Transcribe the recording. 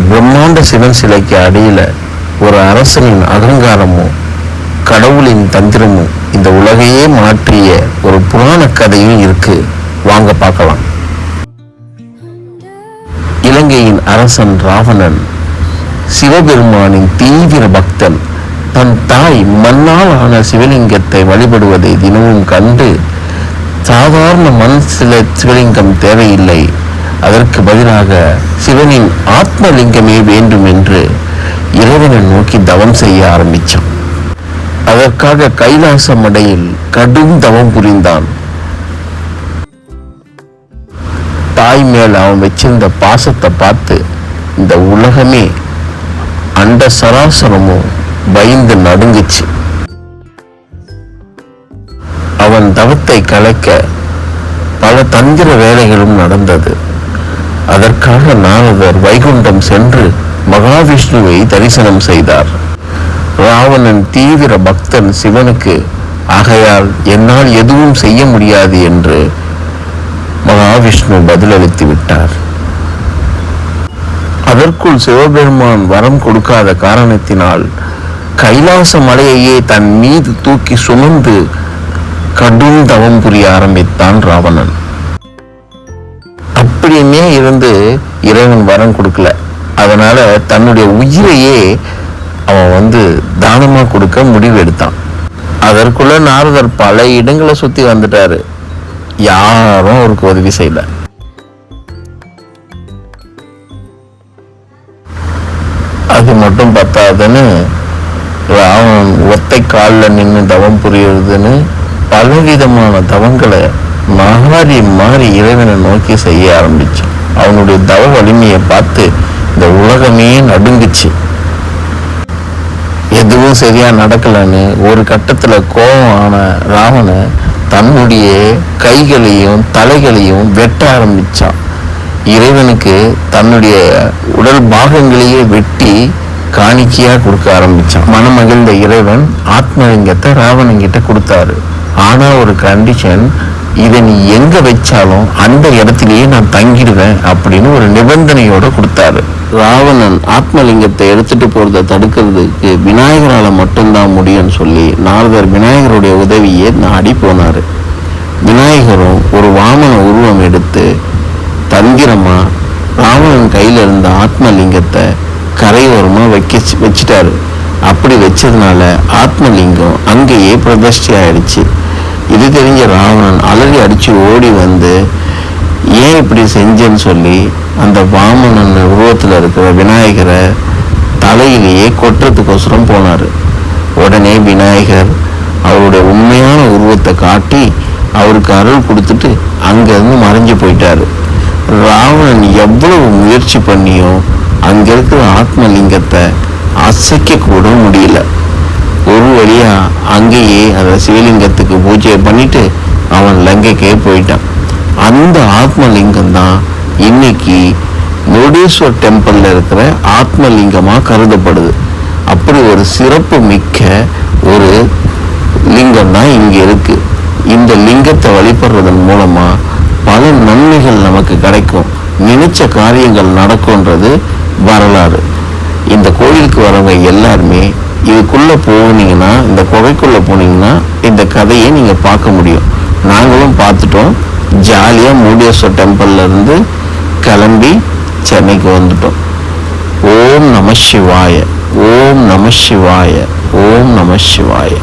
பிரம்மாண்ட சிவன் சிலைக்கு அடியில ஒரு அரசனின் அகங்காரமும் கடவுளின் தந்திரமும் இந்த உலகையே மாற்றிய ஒரு புராண கதையும் இருக்கு. வாங்க பார்க்கலாம். இலங்கையின் அரசன் ராவணன் சிவபெருமானின் தீவிர பக்தன். தன் தாய் மண்ணால் ஆன சிவலிங்கத்தை வழிபடுவதை தினமும் கண்டு, சாதாரண மண் சிவலிங்கம் தேவையில்லை, அதற்கு பதிலாக சிவனின் ஆத்மலிங்கமே வேண்டும் என்று இறைவனை நோக்கி தவம் செய்ய ஆரம்பித்தான். அதற்காக கைலாச மடையில் கடும் தவம் புரிந்தான். தாய் மேல் அவன் வச்சிருந்த பாசத்தை பார்த்து இந்த உலகமே அண்ட சராசரமும் பயந்து நடுங்குச்சு. அவன் தவத்தை கலைக்க பல தந்திர வேலைகளும் நடந்தது. அதற்காக நாரதர் வைகுண்டம் சென்று மகாவிஷ்ணுவை தரிசனம் செய்தார். ராவணன் தீவிர பக்தன் சிவனுக்கு, ஆகையால் என்னால் எதுவும் செய்ய முடியாது என்று மகாவிஷ்ணு பதிலளித்து விட்டார். அதற்குள் சிவபெருமான் வரம் கொடுக்காத காரணத்தினால் கைலாச மலையையே தன் மீது தூக்கி சுமந்து கடும் தவம் புரிய ஆரம்பித்தான் ராவணன். அப்படியுமே இருந்து இறைவன் வரம் கொடுக்கல. அதனால தன்னுடைய உயிரையே அவன் தானமா கொடுக்க முடிவு எடுத்தான். அதற்குள்ள நாரதர் பல இடங்களை சுத்தி வந்துட்டாரு. யாரும் அவருக்கு உதவி செய்யல. அது மட்டும் பத்தாதுன்னு ராவணன் ஒத்தை காலில் நின்று தவம் புரியுறதுன்னு பலவிதமான தவங்களை மாறி இறைவனை நோக்கி செய்ய ஆரம்பிச்சான். அவனுடைய தவ வலிமையை பார்த்து இந்த உலகமே நடுங்குச்சு. எதுவும் சரியா நடக்கலன்னு ஒரு கட்டத்துல கோபம் ஆன ராவணன் தன்னுடைய கைகளையும் தலைகளையும் வெட்ட ஆரம்பிச்சான். இறைவனுக்கு தன்னுடைய உடல் பாகங்களையே வெட்டி காணிக்கையா கொடுக்க ஆரம்பிச்சான். மனமகிழ்ந்த இறைவன் ஆத்மலிங்கத்தை ராவணன் கிட்ட கொடுத்தாரு. ஆனா ஒரு கண்டிஷன், இதை நீ எங்க வச்சாலும் அந்த இடத்திலேயே நான் தங்கிடுவேன் அப்படின்னு ஒரு நிபந்தனையோட கொடுத்தாரு. ராவணன் ஆத்மலிங்கத்தை எடுத்துட்டு போறதை தடுக்கிறதுக்கு விநாயகரால மட்டும்தான் முடியும்னு சொல்லி நாரதர் விநாயகருடைய உதவியை நாடி போனாரு. விநாயகரும் ஒரு வாமன உருவம் எடுத்து தந்திரமா ராவணன் கையில இருந்த ஆத்மலிங்கத்தை கரையோரமா வச்சிட்டாரு. அப்படி வச்சதுனால ஆத்மலிங்கம் அங்கேயே பிரதிஷ்டை ஆயிடுச்சு. இது தெரிஞ்ச ராவணன் அலறி அடிச்சு ஓடி வந்து, ஏன் இப்படி செஞ்சேன்னு சொல்லி அந்த வாமனன் உருவத்தில் இருக்கிற விநாயகரை தலையிலேயே கொட்டுறதுக்கோசரம் போனார். உடனே விநாயகர் அவருடைய உண்மையான உருவத்தை காட்டி அவருக்கு அருள் கொடுத்துட்டு அங்கேருந்து மறைஞ்சு போயிட்டாரு. ராவணன் எவ்வளவு முயற்சி பண்ணியும் அங்க இருக்கிற ஆத்மலிங்கத்தை அசைக்க கூட முடியல. ஒரு வழியா அங்கேயே அந்த சிவலிங்கத்துக்கு பூஜை பண்ணிட்டு அவன் லங்கைக்கே போயிட்டான். அந்த ஆத்மலிங்கம் தான் இன்னைக்கு முருடேஸ்வர் டெம்பிள்ல இருக்கிற ஆத்மலிங்கமா கருதப்படுது. அப்படி ஒரு சிறப்பு மிக்க ஒரு லிங்கம் தான் இங்க இருக்கு. இந்த லிங்கத்தை வழிபடுறதன் மூலமா பல நன்மைகள் நமக்கு கிடைக்கும், நினைச்ச காரியங்கள் நடக்கும்ன்றது வரலாறு. இந்த கோயிலுக்கு வரவங்க எல்லாருமே இதுக்குள்ள போனீங்கன்னா, இந்த குகைக்குள்ள போனீங்கன்னா இந்த கதையை நீங்க பார்க்க முடியும். நாங்களும் பார்த்துட்டோம். ஜாலியா முருடேஸ்வர் டெம்பிள்ல இருந்து கிளம்பி சென்னைக்கு வந்துட்டோம். ஓம் நம சிவாய, ஓம் நம சிவாய, ஓம் நம சிவாய.